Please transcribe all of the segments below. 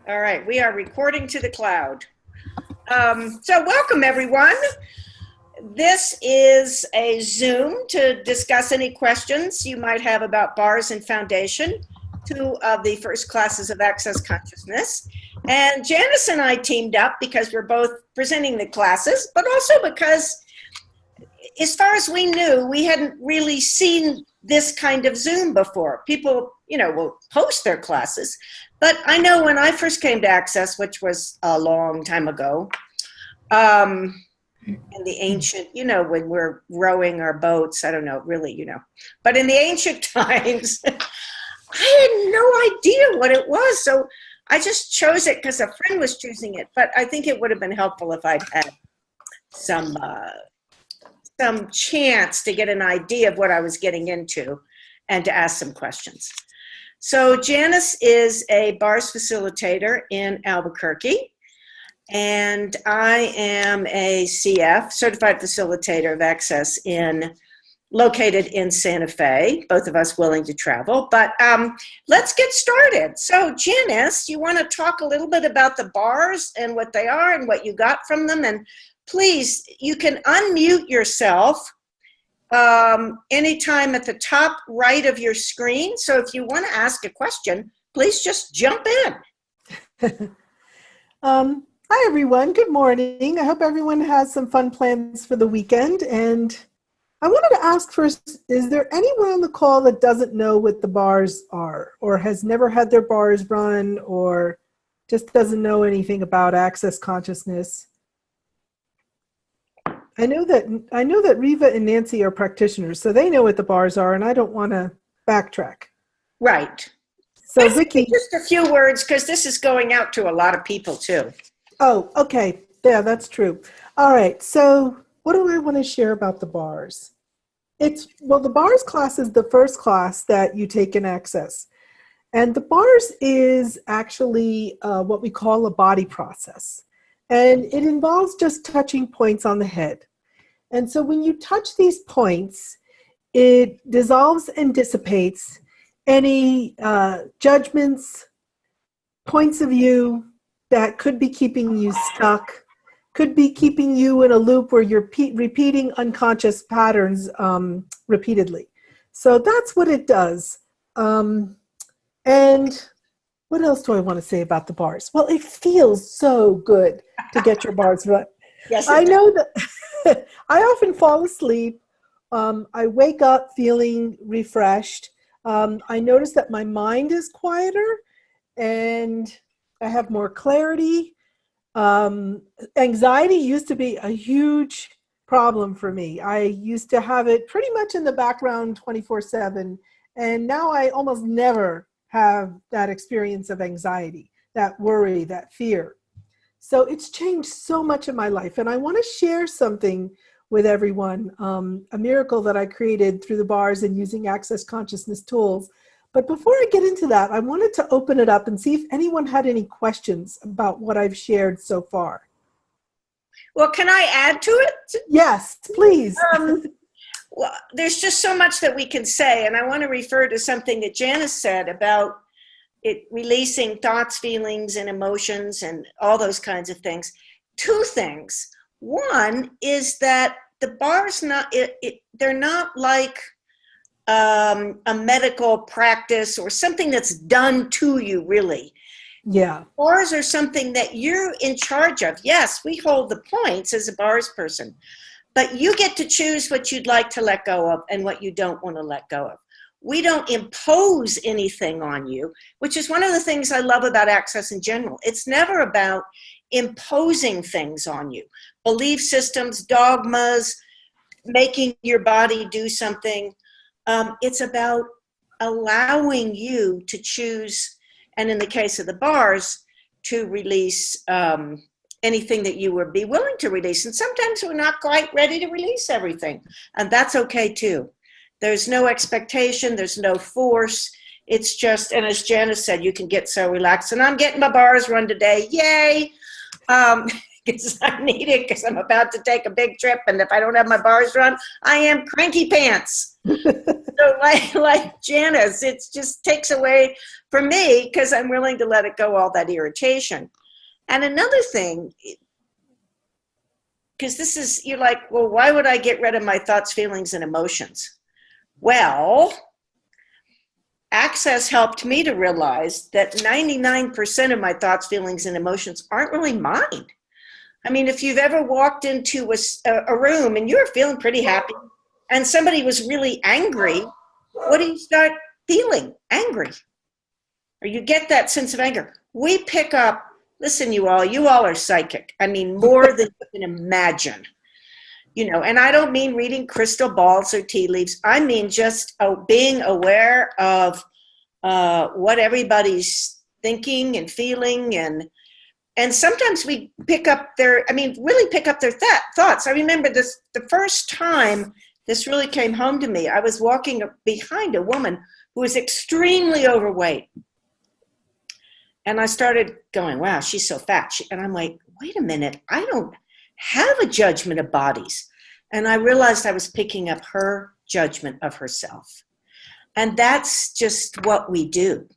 All right, we are recording to the cloud. So welcome everyone. This is a Zoom to discuss any questions you might have about bars and foundation, two of the first classes of Access Consciousness. And Janice and I teamed up because we're both presenting the classes, but also because as far as we knew, we hadn't really seen this kind of Zoom before. People, will post their classes. But I know when I first came to Access, which was a long time ago, in the ancient, when we're rowing our boats, I don't know, really, but in the ancient times, I had no idea what it was. So I just chose it because a friend was choosing it. But I think it would have been helpful if I'd had some chance to get an idea of what I was getting into and to ask some questions. So Janice is a bars facilitator in Albuquerque, and I am a CF, Certified Facilitator of Access, located in Santa Fe, both of us willing to travel. But let's get started. So Janice, you want to talk a little bit about the bars and what they are and what you got from them? And please, you can unmute yourself anytime at the top right of your screen. So if you want to ask a question, please just jump in. Hi, everyone. Good morning. I hope everyone has some fun plans for the weekend. And I wanted to ask first, is there anyone on the call that doesn't know what the bars are or has never had their bars run or just doesn't know anything about Access Consciousness? I know that Reva and Nancy are practitioners, so they know what the bars are, and I don't want to backtrack. Right. So Vicki, just a few words, because this is going out to a lot of people too. Oh, okay. Yeah, that's true. All right. So what do I want to share about the bars? The bars class is the first class that you take in Access. And the bars is actually what we call a body process. And it involves just touching points on the head. And so when you touch these points, it dissolves and dissipates any judgments, points of view that could be keeping you stuck, could be keeping you in a loop where you're repeating unconscious patterns repeatedly. So that's what it does. And what else do I want to say about the bars? Well, it feels so good to get your bars run. Yes, I know that I often fall asleep. I wake up feeling refreshed. I notice that my mind is quieter and I have more clarity. Anxiety used to be a huge problem for me. I used to have it pretty much in the background 24/7. And now I almost never have that experience of anxiety, that worry, that fear. So it's changed so much in my life. And I want to share something with everyone, a miracle that I created through the bars and using Access Consciousness tools. But before I get into that, I wanted to open it up and see if anyone had any questions about what I've shared so far. Well, can I add to it? Yes, please. Well, there's just so much that we can say, and I want to refer to something that Janice said about it releasing thoughts, feelings, and emotions, and all those kinds of things. Two things. One is that the bars they're not like a medical practice or something that's done to you, really. Yeah. Bars are something that you're in charge of. Yes, we hold the points as a bars person, but you get to choose what you'd like to let go of and what you don't want to let go of. We don't impose anything on you, which is one of the things I love about Access in general. It's never about imposing things on you. Belief systems, dogmas, making your body do something. It's about allowing you to choose, and in the case of the bars, to release anything that you would be willing to release. And sometimes we're not quite ready to release everything, and that's okay too. There's no expectation, there's no force. It's just, and as Janice said, you can get so relaxed. And I'm getting my bars run today, yay! Because I need it, because I'm about to take a big trip, and if I don't have my bars run, I am cranky pants. So like Janice, it just takes away from me because I'm willing to let it go, all that irritation. And another thing, because this is, you're like, well, why would I get rid of my thoughts, feelings, and emotions? Well, Access helped me to realize that 99% of my thoughts, feelings, and emotions aren't really mine. I mean, if you've ever walked into a room and you're feeling pretty happy and somebody was really angry, what do you start feeling? Angry. Or you get that sense of anger. We pick up, listen, you all are psychic. I mean, more than you can imagine. You know, and I don't mean reading crystal balls or tea leaves. I mean just being aware of what everybody's thinking and feeling, and sometimes we pick up really pick up their thoughts. I remember this the first time this really came home to me. I was walking behind a woman who was extremely overweight, and I started going, "Wow, she's so fat." And I'm like, "Wait a minute, I don't have a judgment of bodies." And I realized I was picking up her judgment of herself. And that's just what we do.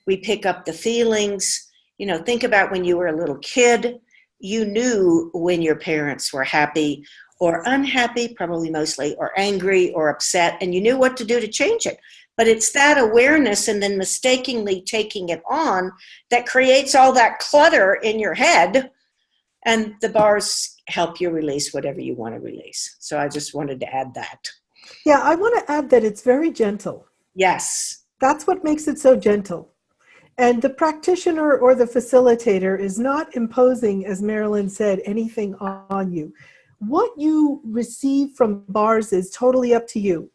We pick up the feelings. You know, think about when you were a little kid, you knew when your parents were happy or unhappy, probably mostly, or angry or upset, and you knew what to do to change it. But it's that awareness and then mistakenly taking it on that creates all that clutter in your head. And the bars help you release whatever you want to release. So I just wanted to add that. Yeah, I want to add that it's very gentle. Yes. That's what makes it so gentle. And the practitioner or the facilitator is not imposing, as Marilyn said, anything on you. What you receive from bars is totally up to you.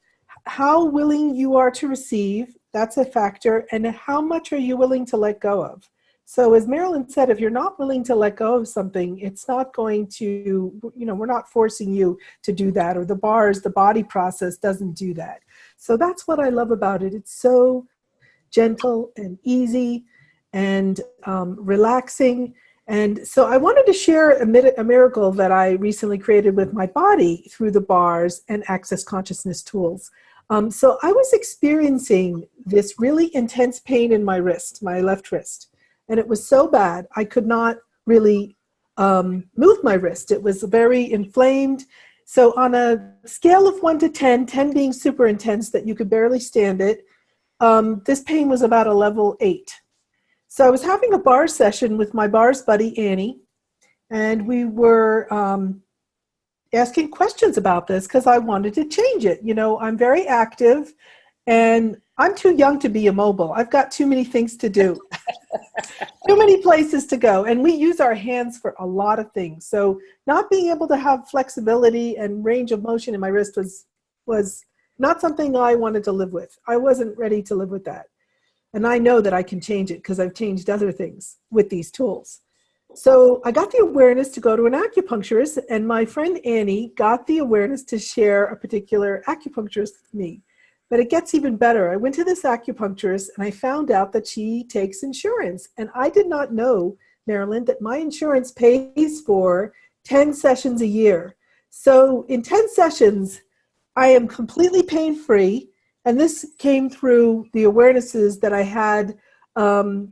How willing you are to receive, that's a factor, and how much are you willing to let go of? So as Marilyn said, if you're not willing to let go of something, it's not going to, we're not forcing you to do that, or the bars, the body process doesn't do that. So that's what I love about it. It's so gentle and easy and relaxing. And so I wanted to share a miracle that I recently created with my body through the bars and Access Consciousness tools. So I was experiencing this really intense pain in my wrist, my left wrist. And it was so bad, I could not really move my wrist. It was very inflamed. So on a scale of 1 to 10, 10 being super intense that you could barely stand it, this pain was about a level 8. So I was having a bar session with my bars buddy, Annie, and we were asking questions about this because I wanted to change it. You know, I'm very active and I'm too young to be immobile. I've got too many things to do, too many places to go. And we use our hands for a lot of things. So not being able to have flexibility and range of motion in my wrist was not something I wanted to live with. I wasn't ready to live with that. And I know that I can change it because I've changed other things with these tools. So I got the awareness to go to an acupuncturist, and my friend Annie got the awareness to share a particular acupuncturist with me. But it gets even better. I went to this acupuncturist and I found out that she takes insurance. And I did not know, Marilyn, that my insurance pays for 10 sessions a year. So in 10 sessions, I am completely pain-free. And this came through the awarenesses that I had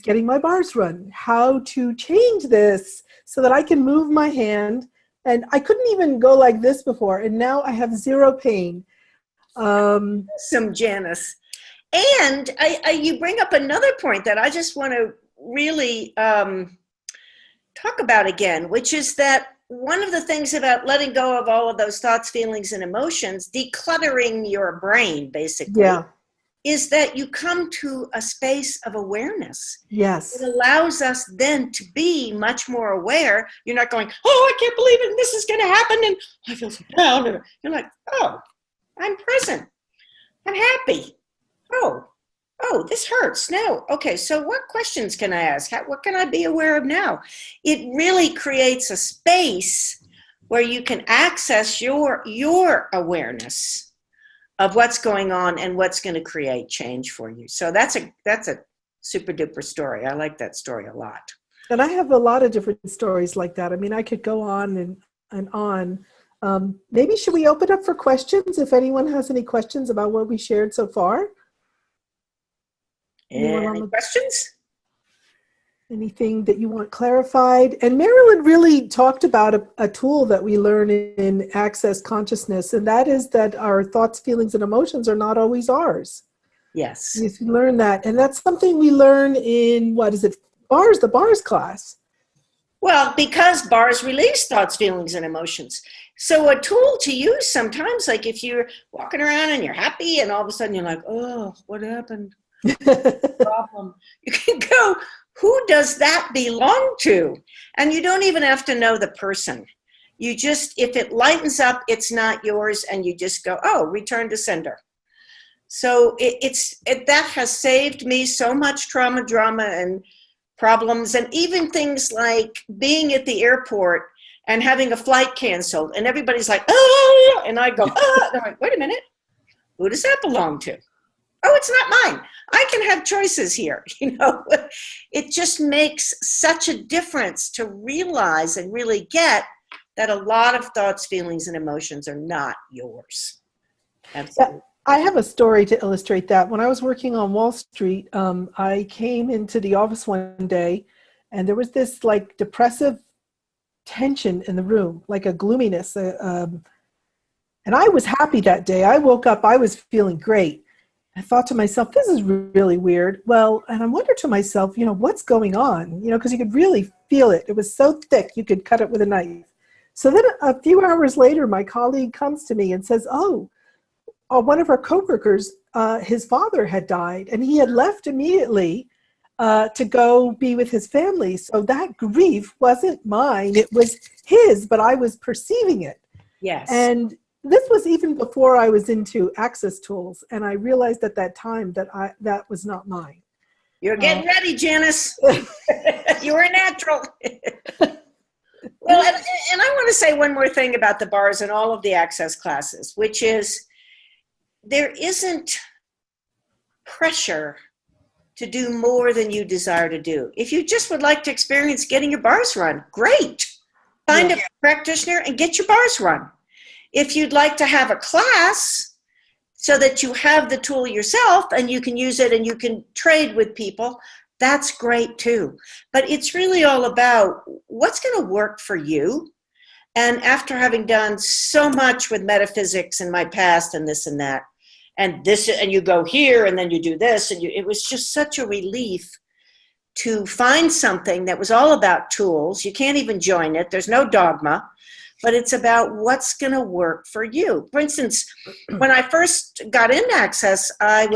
getting my bars run, how to change this so that I can move my hand. And I couldn't even go like this before. And now I have zero pain. Some Janice. And you bring up another point that I just want to really talk about again, which is that one of the things about letting go of all of those thoughts, feelings, and emotions, decluttering your brain, basically, is that you come to a space of awareness. Yes. It allows us then to be much more aware. You're not going, oh, I can't believe it, and this is going to happen, and I feel so down. You're like, oh, I'm present. I'm happy. Oh, this hurts. No. Okay, so what questions can I ask? What can I be aware of now? It really creates a space where you can access your awareness of what's going on and what's going to create change for you. So that's a super duper story. I like that story a lot. And I have a lot of different stories like that. I mean, I could go on and on. Maybe should we open up for questions if anyone has any questions about what we shared so far? Any questions? Anything that you want clarified? And Marilyn really talked about a tool that we learn in Access Consciousness, and that is that our thoughts, feelings, and emotions are not always ours. Yes. You learn that. And that's something we learn in, the bars class. Well, because bars release thoughts, feelings, and emotions. So a tool to use sometimes, like if you're walking around and you're happy and all of a sudden you're like, oh, what happened? Problem. You can go, who does that belong to? And you don't even have to know the person. You just, if it lightens up, it's not yours, and you just go, oh, return to sender. So that has saved me so much drama, and problems, and even things like being at the airport and having a flight canceled, and everybody's like, oh, and I go, oh, and I'm like, wait a minute, who does that belong to? Oh, it's not mine. I can have choices here. It just makes such a difference to realize and really get that a lot of thoughts, feelings, and emotions are not yours. Absolutely. Yeah, I have a story to illustrate that. When I was working on Wall Street, I came into the office one day, and there was this like depressive tension in the room, like a gloominess. And I was happy that day. I woke up, I was feeling great. I thought to myself, this is really weird. Well, and I wondered to myself, what's going on? Because you could really feel it. It was so thick, you could cut it with a knife. So then a few hours later, my colleague comes to me and says, one of our coworkers, his father had died, and he had left immediately to go be with his family. So that grief wasn't mine, it was his, but I was perceiving it. Yes. And this was even before I was into Access tools, and I realized at that time that was not mine. You're getting ready, Janice. You were natural. Well, and I want to say one more thing about the bars and all of the Access classes, which is there isn't pressure to do more than you desire to do. If you just would like to experience getting your bars run, great. Find a practitioner and get your bars run. If you'd like to have a class so that you have the tool yourself and you can use it and you can trade with people, that's great too. But it's really all about what's going to work for you. And after having done so much with metaphysics in my past and this and that, and this, and you go here and then you do this, and it was just such a relief to find something that was all about tools. You can't even join it. There's no dogma, but it's about what's going to work for you. For instance, when I first got into Access, I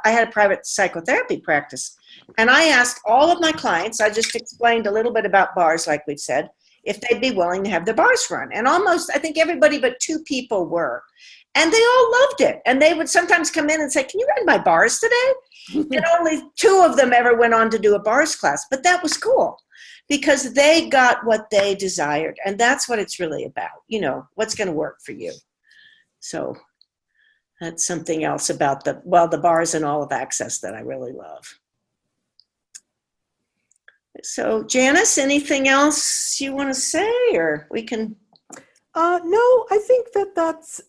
had a private psychotherapy practice, and I asked all of my clients, I just explained a little bit about bars, like we've said, if they'd be willing to have their bars run. And almost, I think everybody but 2 people were. And they all loved it. And they would sometimes come in and say, can you run my bars today? And only 2 of them ever went on to do a bars class. But that was cool because they got what they desired. And that's what it's really about, what's going to work for you. So that's something else about the bars and all of Access that I really love. So Janice, anything else you want to say, or we can? No, I think that's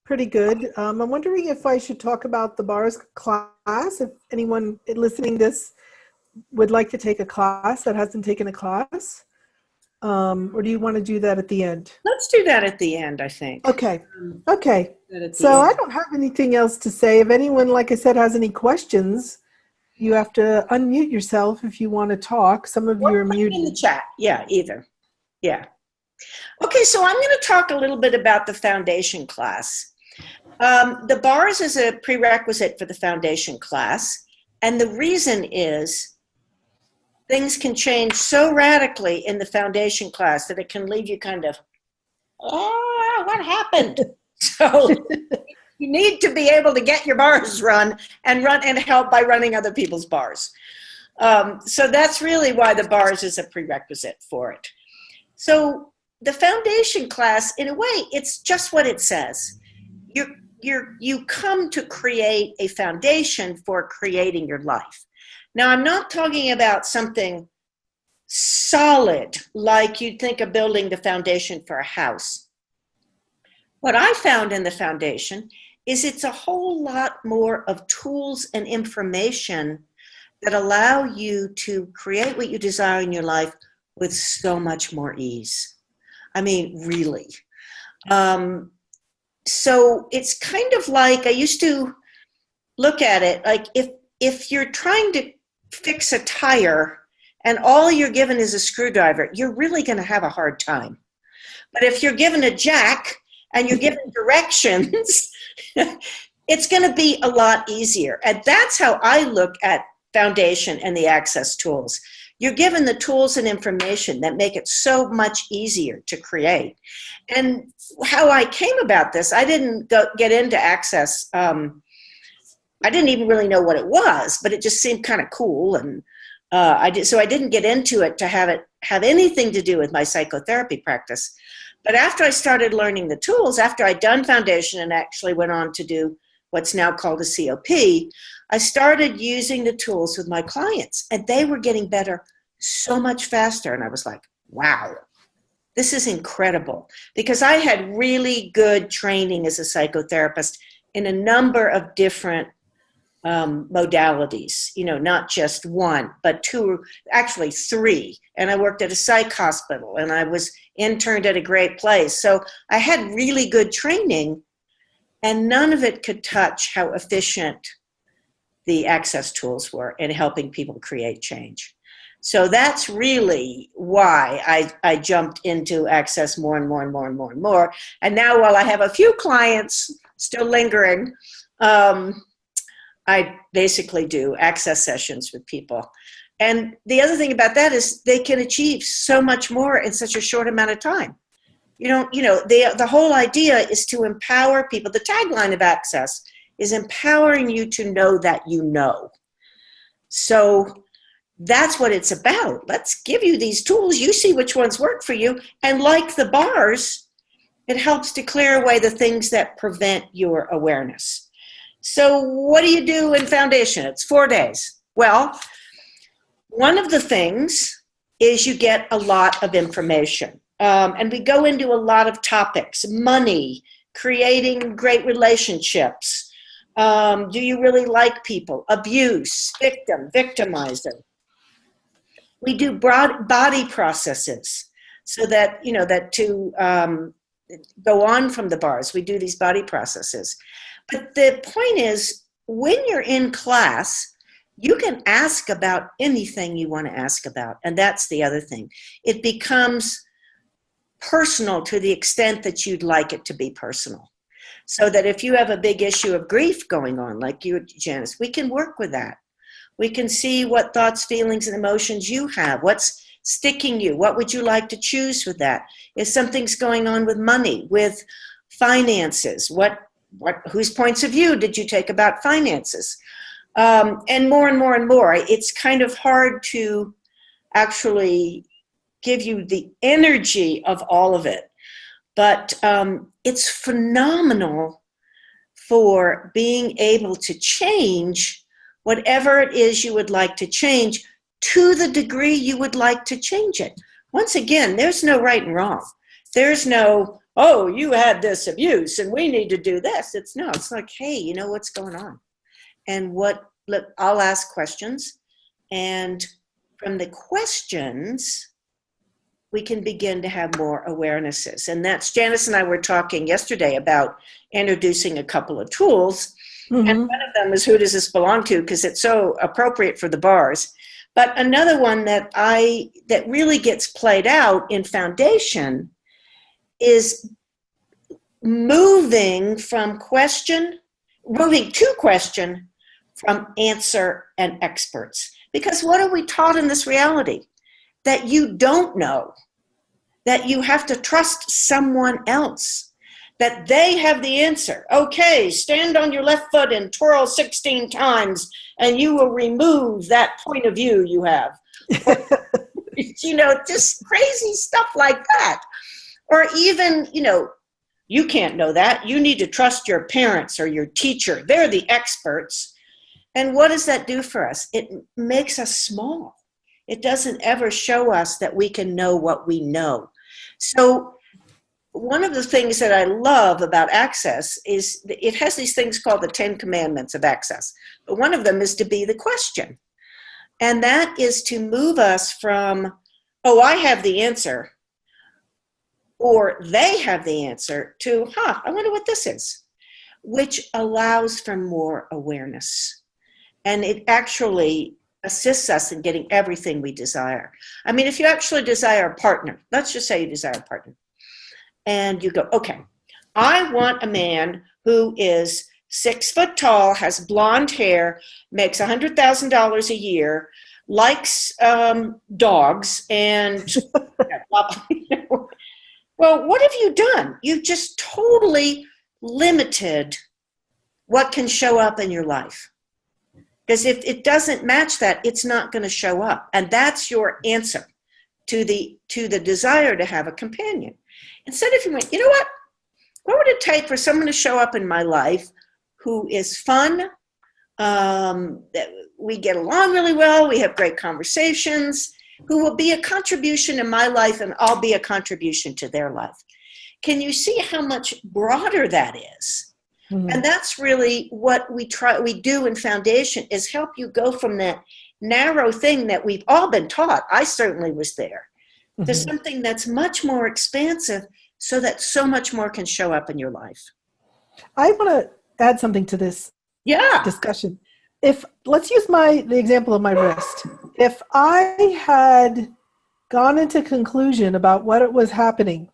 pretty good. I'm wondering if I should talk about the bars class, if anyone listening this would like to take a class that hasn't taken a class, or do you want to do that at the end? Let's do that at the end, I think. Okay. So I don't have anything else to say. If anyone, like I said, has any questions, you have to unmute yourself if you want to talk. Some of you are muted. In the chat. Yeah, either. Yeah. Okay, so I'm going to talk a little bit about the foundation class. The bars is a prerequisite for the foundation class, and the reason is things can change so radically in the foundation class that it can leave you kind of, oh, what happened? So you need to be able to get your bars run and help by running other people's bars. So that's really why the bars is a prerequisite for it. So the foundation class, in a way, it's just what it says. You come to create a foundation for creating your life. Now, I'm not talking about something solid like you'd think of building the foundation for a house. What I found in the foundation is it's a whole lot more of tools and information that allow you to create what you desire in your life with so much more ease. I mean, really. So it's kind of like, I used to look at it like if you're trying to fix a tire and all you're given is a screwdriver, you're really going to have a hard time. But if you're given a jack and you're given directions, it's going to be a lot easier. And that's how I look at foundation and the access tools. You're given the tools and information that make it so much easier to create. And how I came about this, I didn't get into access. I didn't even really know what it was, but it just seemed kind of cool. And so I didn't get into it to have anything to do with my psychotherapy practice. But after I started learning the tools, after I'd done foundation and actually went on to do what's now called a COP, I started using the tools with my clients, and they were getting better so much faster. And I was like, wow, this is incredible. Because I had really good training as a psychotherapist in a number of different modalities, not just one, but two, actually three. And I worked at a psych hospital, and I was interned at a great place. So I had really good training, and none of it could touch how efficient the access tools were in helping people create change. So that's really why I jumped into access more and more and more and more and more. And now, while I have a few clients still lingering, I basically do access sessions with people. And the other thing about that is they can achieve so much more in such a short amount of time. The whole idea is to empower people. The tagline of access is empowering you to know that you know. So that's what it's about. Let's give you these tools. You see which ones work for you. And like the bars, it helps to clear away the things that prevent your awareness. So what do you do in foundation? It's 4 days. Well, one of the things is you get a lot of information. And we go into a lot of topics: money, creating great relationships. Do you really like people? Abuse, victimizer. We do body processes so that, that to go on from the bars, we do these body processes. But the point is, when you're in class, you can ask about anything you want to ask about. And that's the other thing. It becomes personal to the extent that you'd like it to be personal. So that if you have a big issue of grief going on, like you, Janice, we can work with that. We can see what thoughts, feelings, and emotions you have. What's sticking you? What would you like to choose with that? If something's going on with money, with finances, whose points of view did you take about finances? And more and more and more. It's kind of hard to actually give you the energy of all of it. But it's phenomenal for being able to change whatever it is you would like to change to the degree you would like to change it. Once again, there's no right and wrong. There's no, oh, you had this abuse and we need to do this. It's like, hey, you know what's going on? And I'll ask questions. And from the questions, we can begin to have more awarenesses. And that's, Janice and I were talking yesterday about introducing a couple of tools. Mm-hmm. And one of them is, who does this belong to? Because it's so appropriate for the bars. But another one that really gets played out in foundation is moving to question from answer and experts. Because what are we taught in this reality? That you don't know, that you have to trust someone else, that they have the answer. Okay, stand on your left foot and twirl 16 times and you will remove that point of view you have. Just crazy stuff like that. Or even, you can't know that. You need to trust your parents or your teacher. They're the experts. And what does that do for us? It makes us small. It doesn't ever show us that we can know what we know. So one of the things that I love about Access is it has these things called the 10 Commandments of Access. But one of them is to be the question. And that is to move us from, oh, I have the answer, or they have the answer, to, I wonder what this is, which allows for more awareness. And it actually assists us in getting everything we desire. I mean, if you actually desire a partner, let's just say you desire a partner, and you go, okay, I want a man who is 6 foot tall, has blonde hair, makes $100,000 a year, likes dogs, and well, what have you done? You've just totally limited what can show up in your life. Because if it doesn't match that, it's not going to show up. And that's your answer to the desire to have a companion. Instead, if you went, you know what would it take for someone to show up in my life who is fun, that we get along really well, we have great conversations, who will be a contribution in my life and I'll be a contribution to their life. Can you see how much broader that is? Mm-hmm. And that's really what we do in Foundation, is help you go from that narrow thing that we've all been taught, I certainly was there, to something that's much more expansive, so that so much more can show up in your life. I want to add something to this discussion. Let's use the example of my wrist. If I had gone into conclusion about what was happening,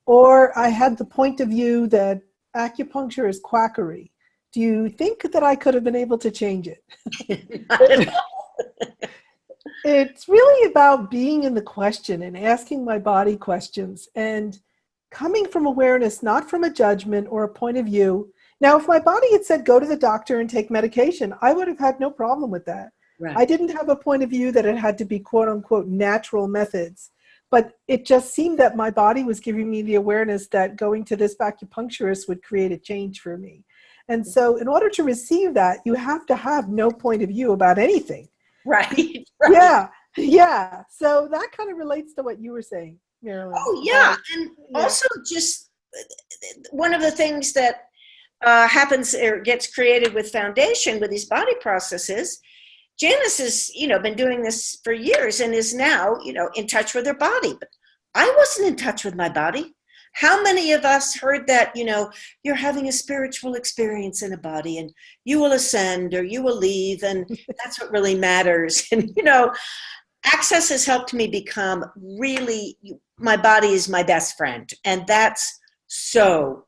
or I had the point of view that acupuncture is quackery, do you think that I could have been able to change it? It's really about being in the question and asking my body questions and coming from awareness, not from a judgment or a point of view. Now, if my body had said, go to the doctor and take medication, I would have had no problem with that. Right. I didn't have a point of view that it had to be quote unquote natural methods, but it just seemed that my body was giving me the awareness that going to this acupuncturist would create a change for me. And so in order to receive that, you have to have no point of view about anything. Right. Yeah. So that kind of relates to what you were saying, Marilyn. Oh, yeah. And also just one of the things that happens or gets created with Foundation, with these body processes, Janice has, been doing this for years and is now, in touch with her body. But I wasn't in touch with my body. How many of us heard that, you're having a spiritual experience in a body and you will ascend or you will leave, and that's what really matters. And, Access has helped me become really, my body is my best friend. And that's so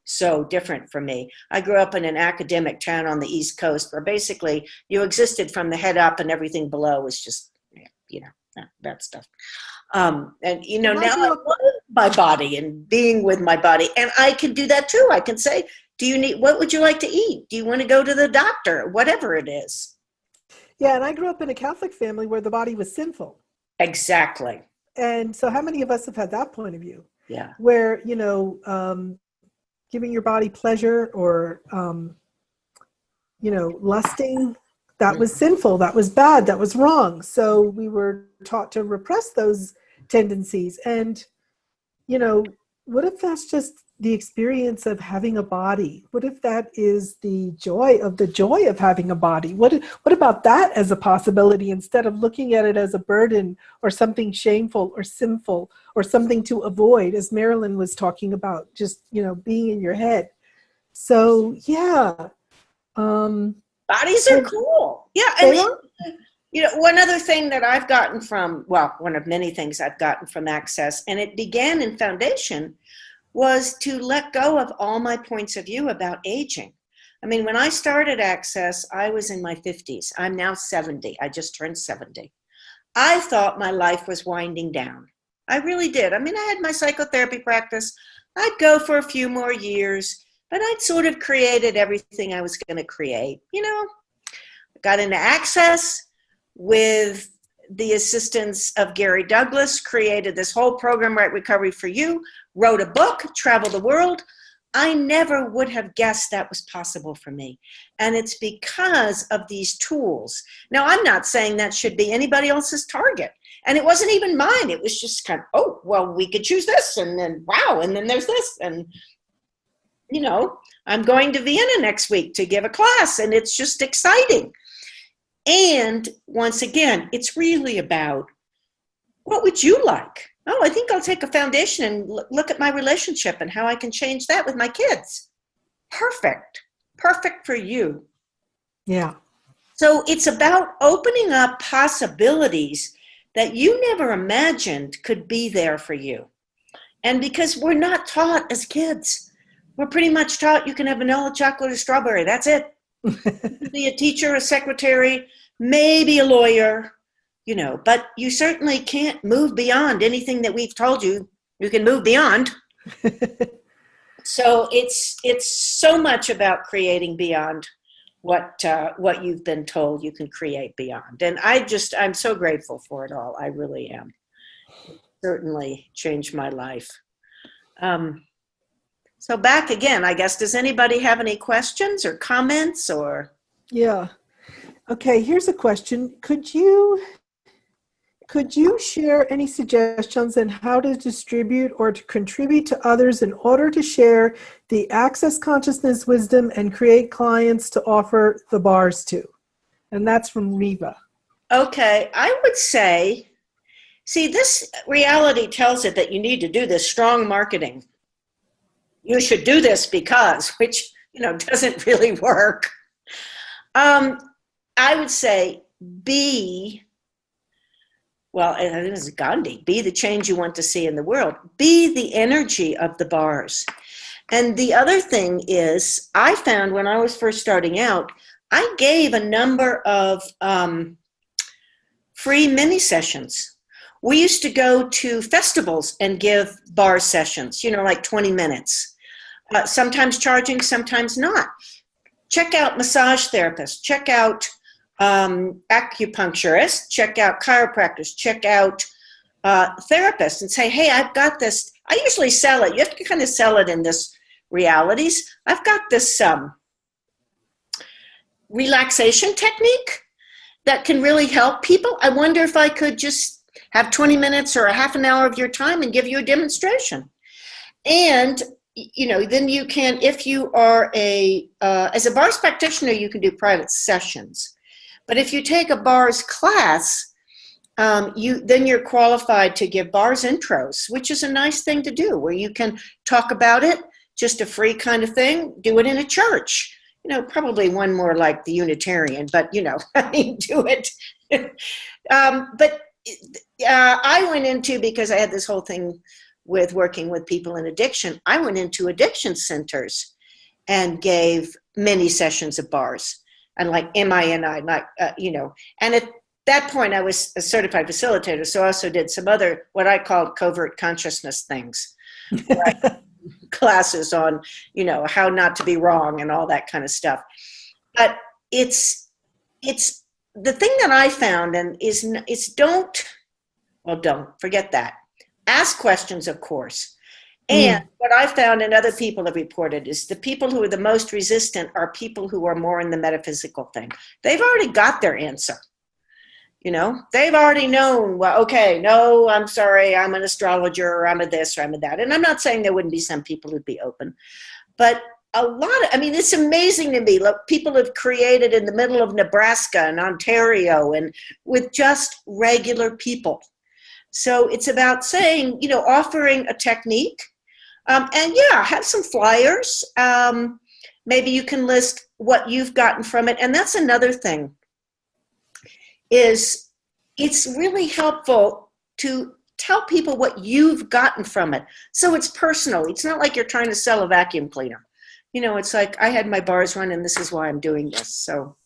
different from me. I grew up in an academic town on the East Coast where basically you existed from the head up and everything below was just, that stuff. And, now I love my body and being with my body. And I can do that too. I can say, what would you like to eat? Do you want to go to the doctor? Whatever it is. Yeah. And I grew up in a Catholic family where the body was sinful. Exactly. And so how many of us have had that point of view? Yeah. Where, giving your body pleasure or, lusting, that was sinful, that was bad, that was wrong. So we were taught to repress those tendencies. And, what if that's just the experience of having a body? What if that is the joy of having a body? What about that as a possibility, instead of looking at it as a burden or something shameful or sinful or something to avoid, as Marilyn was talking about, just, being in your head. So, yeah. Bodies are cool. Yeah. And one other thing that I've gotten one of many things I've gotten from Access, and it began in Foundation, was to let go of all my points of view about aging. I mean, when I started Access, I was in my 50s. I'm now 70. I just turned 70. I thought my life was winding down. I really did. I mean, I had my psychotherapy practice. I'd go for a few more years, but I'd sort of created everything I was going to create. Got into Access with the assistance of Gary Douglas, created this whole program, Right Recovery for You, wrote a book, traveled the world. I never would have guessed that was possible for me. And it's because of these tools. Now, I'm not saying that should be anybody else's target. And it wasn't even mine. It was just kind of, oh, well, we could choose this. And then, wow. And then there's this. And, you know, I'm going to Vienna next week to give a class, and it's just exciting. And once again, it's really about, what would you like? Oh, I think I'll take a foundation and look at my relationship and how I can change that with my kids. Perfect. Perfect for you. Yeah. So it's about opening up possibilities that you never imagined could be there for you. And because we're not taught as kids, we're pretty much taught you can have vanilla, chocolate, or strawberry. That's it. Be a teacher, a secretary, maybe a lawyer, you know, but you certainly can't move beyond anything that we've told you you can move beyond. So it's so much about creating beyond what you've been told you can create beyond. And I'm so grateful for it all. I really am. It certainly changed my life. So back again, I guess, does anybody have any questions or comments or? Yeah. Okay, here's a question. Could you share any suggestions on how to distribute or to contribute to others in order to share the access consciousness wisdom and create clients to offer the bars to? And that's from Riva. Okay, I would say, see, this reality tells it that you need to do this strong marketing. You should do this because, which, you know, doesn't really work. I would say well, this is Gandhi, be the change you want to see in the world. Be the energy of the bars. And the other thing is, I found when I was first starting out, I gave a number of free mini sessions. We used to go to festivals and give bar sessions, you know, like 20 minutes. Sometimes charging, sometimes not. Check out massage therapists. Check out acupuncturists, check out chiropractors, check out therapists and say, hey, I've got this. I usually sell it. You have to kind of sell it in this realities. I've got this relaxation technique that can really help people. I wonder if I could just have 20 minutes or a half an hour of your time and give you a demonstration. And you know, then you can, if you are as a bars practitioner, you can do private sessions. But if you take a bars class, then you're qualified to give bars intros, which is a nice thing to do, where you can talk about it, just a free kind of thing. Do it in a church, you know, probably one more like the Unitarian, but you know, I mean, do it. But I went into, because I had this whole thing with working with people in addiction, I went into addiction centers and gave many sessions of bars. And like MINI, like, you know, and at that point I was a certified facilitator. So I also did some other, what I called covert consciousness things, like classes on, you know, how not to be wrong and all that kind of stuff. But it's the thing that I found, and don't forget that. Ask questions, of course. And what I found and other people have reported is the people who are the most resistant are people who are more in the metaphysical thing. They've already got their answer. You know, they've already known, well, okay, no, I'm sorry, I'm an astrologer, or I'm a this, or I'm a that. And I'm not saying there wouldn't be some people who'd be open. But it's amazing to me. Look, people have created in the middle of Nebraska and Ontario and with just regular people. So it's about saying, you know, offering a technique. And yeah, have some flyers. Maybe you can list what you've gotten from it. And that's another thing, is it's really helpful to tell people what you've gotten from it. So it's personal. It's not like you're trying to sell a vacuum cleaner. You know, it's like, I had my bars run and this is why I'm doing this. So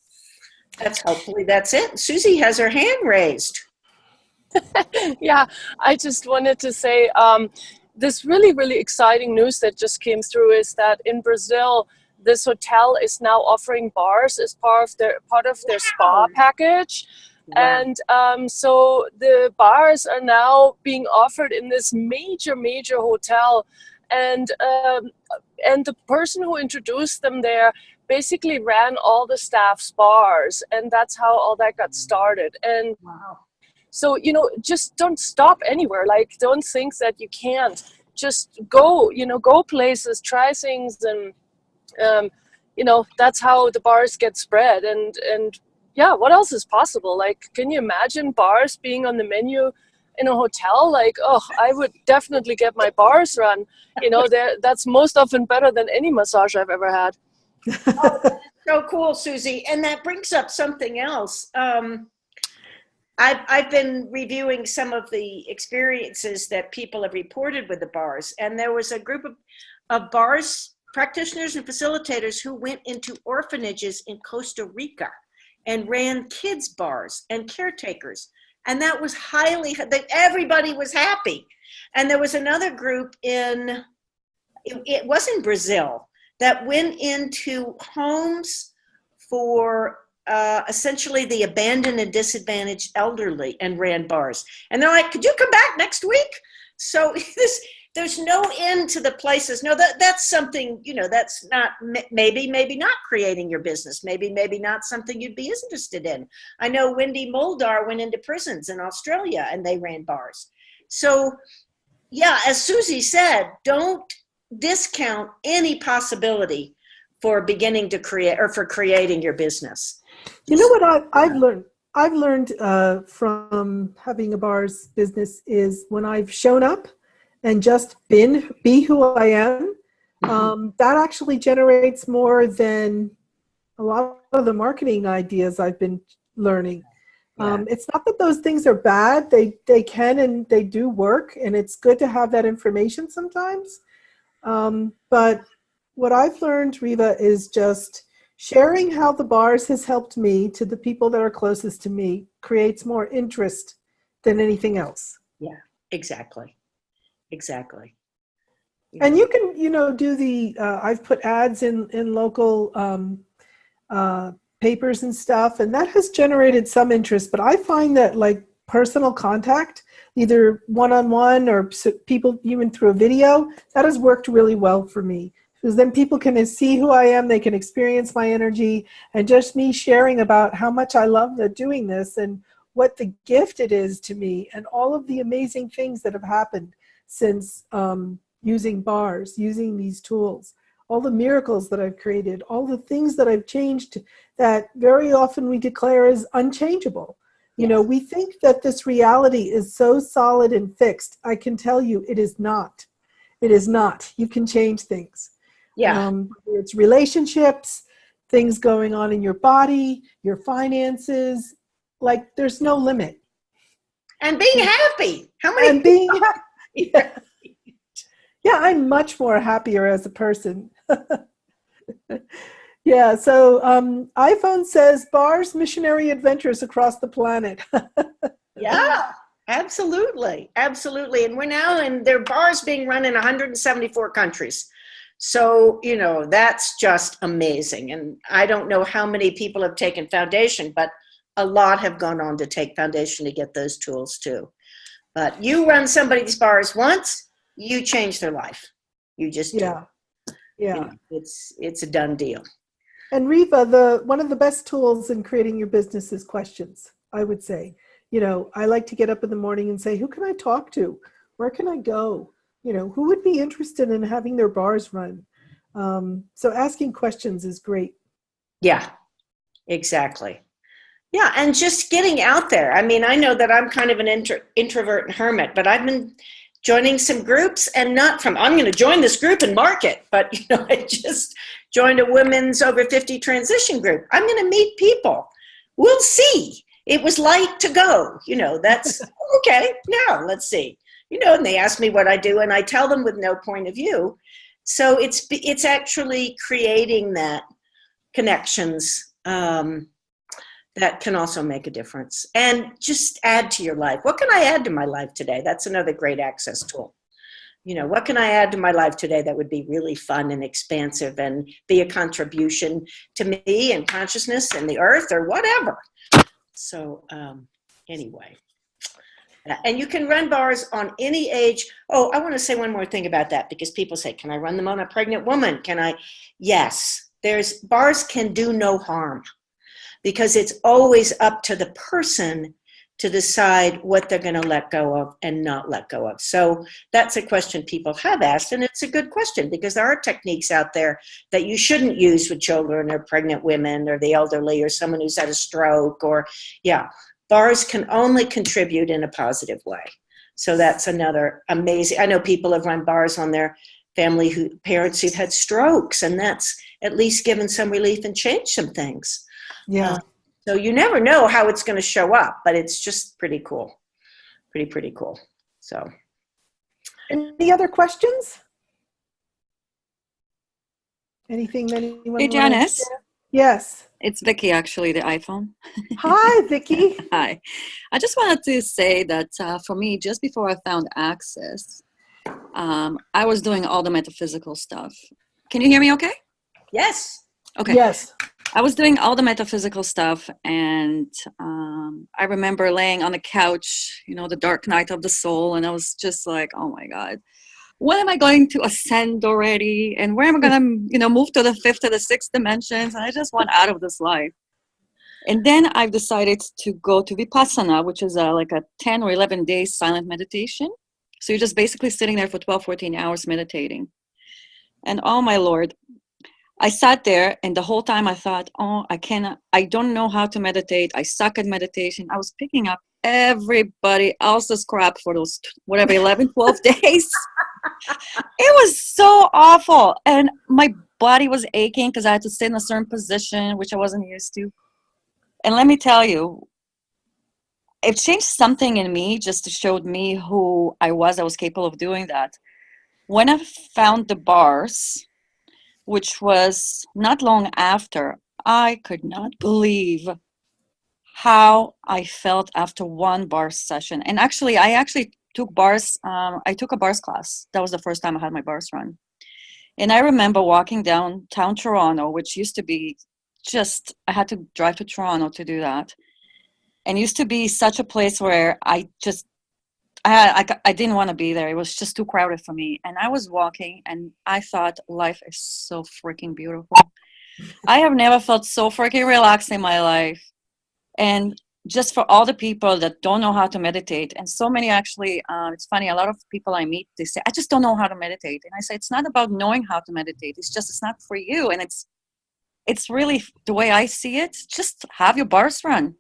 hopefully that's it. Susie has her hand raised. Yeah, I just wanted to say, this really, really exciting news that just came through is that in Brazil, this hotel is now offering bars as part of their spa package. Wow. And so the bars are now being offered in this major hotel. And the person who introduced them there basically ran all the staff's bars. And that's how all that got started. And wow. So, just don't stop anywhere. Like, don't think that you can't. Just go, go places, try things, and that's how the bars get spread. And yeah, what else is possible? Like, can you imagine bars being on the menu in a hotel? Like, oh, I would definitely get my bars run. That's most often better than any massage I've ever had. Oh, so cool, Susie. And that brings up something else. I've been reviewing some of the experiences that people have reported with the bars, and there was a group of bars practitioners and facilitators who went into orphanages in Costa Rica and ran kids bars and caretakers, and that was everybody was happy. And there was another group it was in Brazil, that went into homes for essentially the abandoned and disadvantaged elderly and ran bars. And they're like, could you come back next week? So there's no end to the places. No, that's something, that's not, maybe not creating your business. Maybe not something you'd be as interested in. I know Wendy Moldar went into prisons in Australia and they ran bars. So yeah, as Susie said, don't discount any possibility for beginning to create or for creating your business. You know what I've learned from having a bars business is when I've shown up and just be who I am, that actually generates more than a lot of the marketing ideas I've been learning. Yeah. It's not that those things are bad. They can and they do work, and it's good to have that information sometimes. But what I've learned, Riva, is just sharing how the bars has helped me to the people that are closest to me creates more interest than anything else. Yeah, exactly. And you can, do the, I've put ads in local papers and stuff, and that has generated some interest. But I find that like personal contact, either one-on-one or people even through a video, that has worked really well for me. Because then people can see who I am, they can experience my energy, and just me sharing about how much I love doing this and what the gift it is to me and all of the amazing things that have happened since using bars, using these tools, all the miracles that I've created, all the things that I've changed that very often we declare as unchangeable. Yes. We think that this reality is so solid and fixed. I can tell you it is not. It is not. You can change things. Yeah. It's relationships, things going on in your body, your finances, like there's no limit. And being happy. How many? And being happy. Yeah. Yeah, I'm much more happier as a person. Yeah, so iPhone says bars, missionary adventures across the planet. Yeah, absolutely. And we're now there are bars being run in 174 countries. So, that's just amazing. And I don't know how many people have taken Foundation, but a lot have gone on to take Foundation to get those tools too. But you run somebody's bars once, you change their life. You just do. Yeah. It's a done deal. And Riva, one of the best tools in creating your business is questions, I would say. I like to get up in the morning and say, who can I talk to? Where can I go? Who would be interested in having their bars run? So asking questions is great. Yeah, exactly. Yeah, and just getting out there. I mean, I know that I'm kind of an introvert and hermit, but I've been joining some groups, and I'm going to join this group and market, but I just joined a women's over 50 transition group. I'm going to meet people. We'll see. It was like to go, that's okay. Now let's see, and they ask me what I do and I tell them with no point of view. So it's actually creating that connections, that can also make a difference and just add to your life. What can I add to my life today? That's another great access tool. What can I add to my life today that would be really fun and expansive and be a contribution to me and consciousness and the earth or whatever. So anyway, and you can run bars on any age. Oh, I want to say one more thing about that because people say, can I run them on a pregnant woman? Can I? Yes, bars can do no harm. Because it's always up to the person to decide what they're going to let go of and not let go of. So that's a question people have asked, and it's a good question because there are techniques out there that you shouldn't use with children or pregnant women or the elderly or someone who's had a stroke or, bars can only contribute in a positive way. So that's another amazing, I know people have run bars on their parents who've had strokes, and that's at least given some relief and changed some things. Yeah. So you never know how it's going to show up, but it's just pretty cool. Pretty cool. So. Any other questions? Anything that anyone Hey, Janice. Yes. It's Vicky, actually, the iPhone. Hi, Vicky. Hi. I just wanted to say that for me, just before I found Access, I was doing all the metaphysical stuff. Can you hear me okay? Yes. Okay. Yes. I was doing all the metaphysical stuff, and I remember laying on the couch, the dark night of the soul, and I was just like, oh my God, when am I going to ascend already? And where am I going to, move to the fifth to the sixth dimensions? And I just want out of this life. And then I've decided to go to Vipassana, which is like a 10 or 11 days silent meditation. So you're just basically sitting there for 12, 14 hours meditating. And oh my Lord, I sat there, and the whole time I thought, I don't know how to meditate. I suck at meditation. I was picking up everybody else's crap for those, 11, 12 days. It was so awful. And my body was aching because I had to sit in a certain position, which I wasn't used to. And let me tell you, it changed something in me just to show me who I was capable of doing that. When I found the bars, which was not long after, I could not believe how I felt after one bar session. And actually, I took bars. I took a bars class. That was the first time I had my bars run. And I remember walking downtown Toronto, which used to be I had to drive to Toronto to do that. And used to be such a place where I didn't want to be there. It was just too crowded for me. And I was walking, and I thought, life is so freaking beautiful. I have never felt so freaking relaxed in my life. And just for all the people that don't know how to meditate, and so many actually, it's funny, a lot of people I meet, they say, I just don't know how to meditate. And I say, it's not about knowing how to meditate. It's not for you. And it's really, the way I see it, just have your bars run.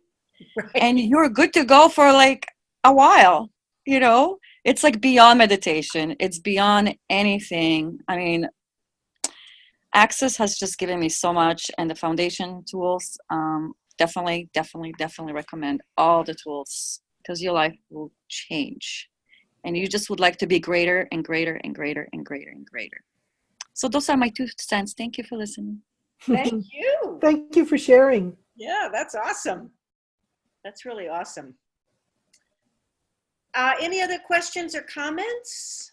Right. And you're good to go for like a while. It's like beyond meditation. It's beyond anything. I mean, Access has just given me so much, and the foundation tools, definitely recommend all the tools, because your life will change, and you just would like to be greater and greater and greater and greater and greater. So those are my 2 cents. Thank you for listening. Thank you. Thank you for sharing. Yeah, that's awesome. That's really awesome. Any other questions or comments?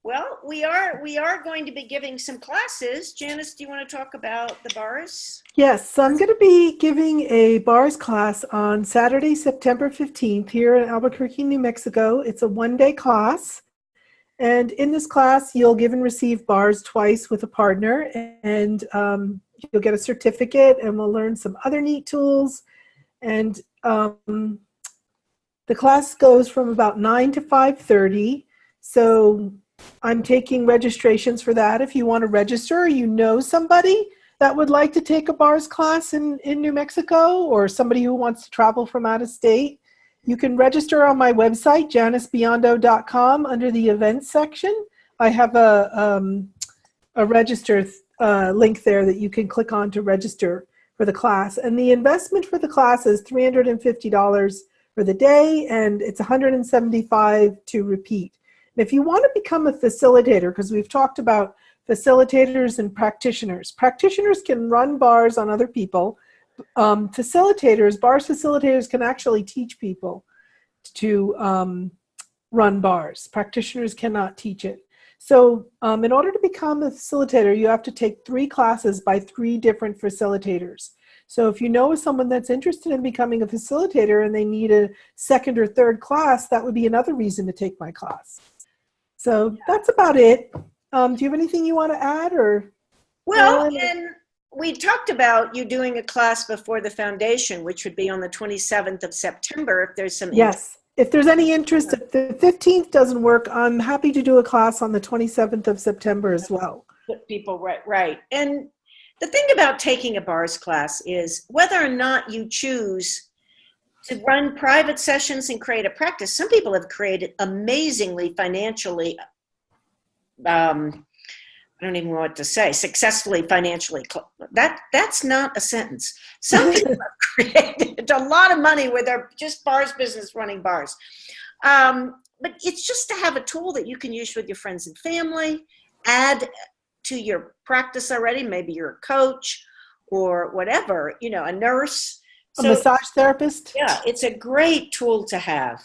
Well, we are going to be giving some classes. Janice, do you want to talk about the bars? Yes, so I'm going to be giving a bars class on Saturday, September 15th here in Albuquerque, New Mexico. It's a 1-day class. And in this class, you'll give and receive bars twice with a partner, and you'll get a certificate, and we'll learn some other neat tools. And the class goes from about 9 to 5:30. So I'm taking registrations for that. If you want to register, or somebody that would like to take a bars class in New Mexico, or somebody who wants to travel from out of state, you can register on my website, janicebiondo.com, under the events section. I have a register link there that you can click on to register for the class. And the investment for the class is $350 for the day, and it's $175 to repeat. And if you want to become a facilitator, because we've talked about facilitators and practitioners. Practitioners can run bars on other people. Bars facilitators can actually teach people to run bars. Practitioners cannot teach it. So in order to become a facilitator, you have to take 3 classes by 3 different facilitators. So if you know someone that's interested in becoming a facilitator and they need a 2nd or 3rd class, that would be another reason to take my class. So that's about it. Do you have anything you want to add? Or well, we talked about you doing a class before the foundation, which would be on the 27th of September, if there's some interest. Yes. If there's any interest, if the 15th doesn't work, I'm happy to do a class on the 27th of September as well. Put people right. And the thing about taking a bars class is whether or not you choose to run private sessions and create a practice. Some people have created amazingly financially, I don't even know what to say, successfully financially. That's not a sentence. Some people have created a lot of money with their just bars business running bars. But it's just to have a tool that you can use with your friends and family, add to your practice already. Maybe you're a coach or whatever, a nurse. A massage therapist? Yeah, it's a great tool to have,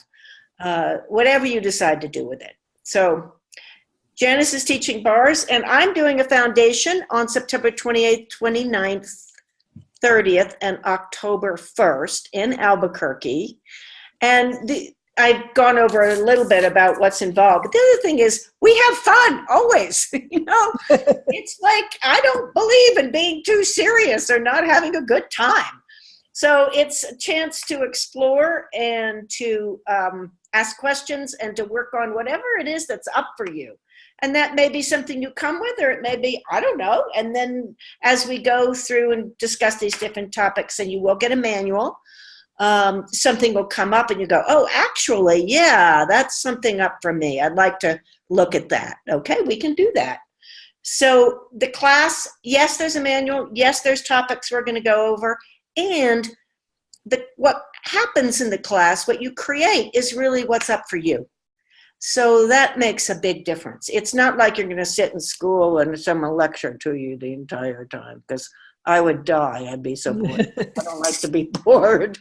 whatever you decide to do with it. So Janice is teaching bars, and I'm doing a foundation on September 28th, 29th, 30th, and October 1st in Albuquerque. And I've gone over a little bit about what's involved. But the other thing is we have fun always. It's like I don't believe in being too serious or not having a good time. So it's a chance to explore and to ask questions and to work on whatever it is that's up for you. And that may be something you come with, or it may be, I don't know. And then as we go through and discuss these different topics, and you will get a manual, something will come up and you go, oh, actually, yeah, that's something up for me. I'd like to look at that. Okay, we can do that. So the class, yes, there's a manual. Yes, there's topics we're going to go over. And what happens in the class, what you create, is really what's up for you. So that makes a big difference. It's not like you're going to sit in school and someone lecture to you the entire time, because I would die. I'd be so bored. I don't like to be bored.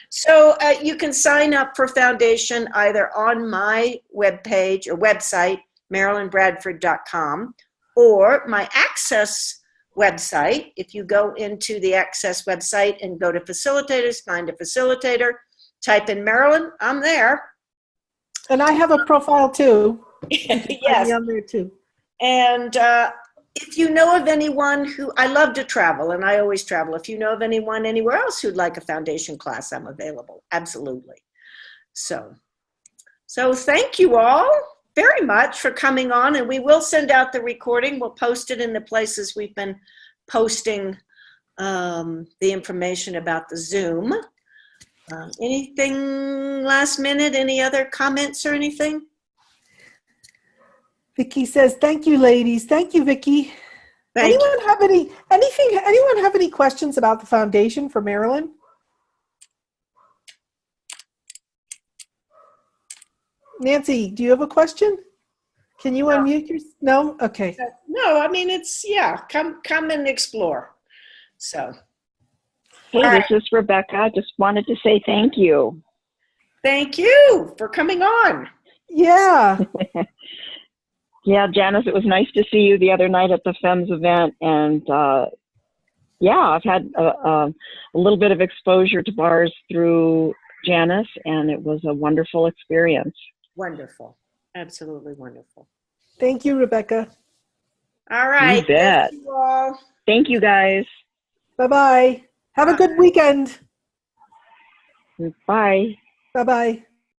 So you can sign up for foundation either on my webpage or website, marilynbradford.com, or my Access website. If you go into the Access website and go to facilitators, find a facilitator, type in Marilyn, I'm there. And I have a profile too. Yes. I'm there too. And if you know of anyone who, I love to travel and I always travel. If you know of anyone anywhere else who'd like a foundation class, I'm available. Absolutely. So thank you all very much for coming on, and we will send out the recording. We'll post it in the places we've been posting the information about the Zoom. Anything last minute? Any other comments or anything? Vicky says, thank you, ladies. Thank you, Vicky. Anyone have any questions about the foundation for Marilyn? Nancy, do you have a question? Can you unmute your? No? Okay. No, I mean, it's, yeah, come and explore. So. Hey, this is Rebecca. Just wanted to say thank you. Thank you for coming on. Yeah. Yeah, Janice, it was nice to see you the other night at the FEMS event. And yeah, I've had a little bit of exposure to bars through Janice, and it was a wonderful experience. Wonderful. Absolutely wonderful. Thank you, Rebecca. All right. You bet. Thank you all. Thank you, guys. Bye-bye. Have a good weekend. Bye. Bye-bye.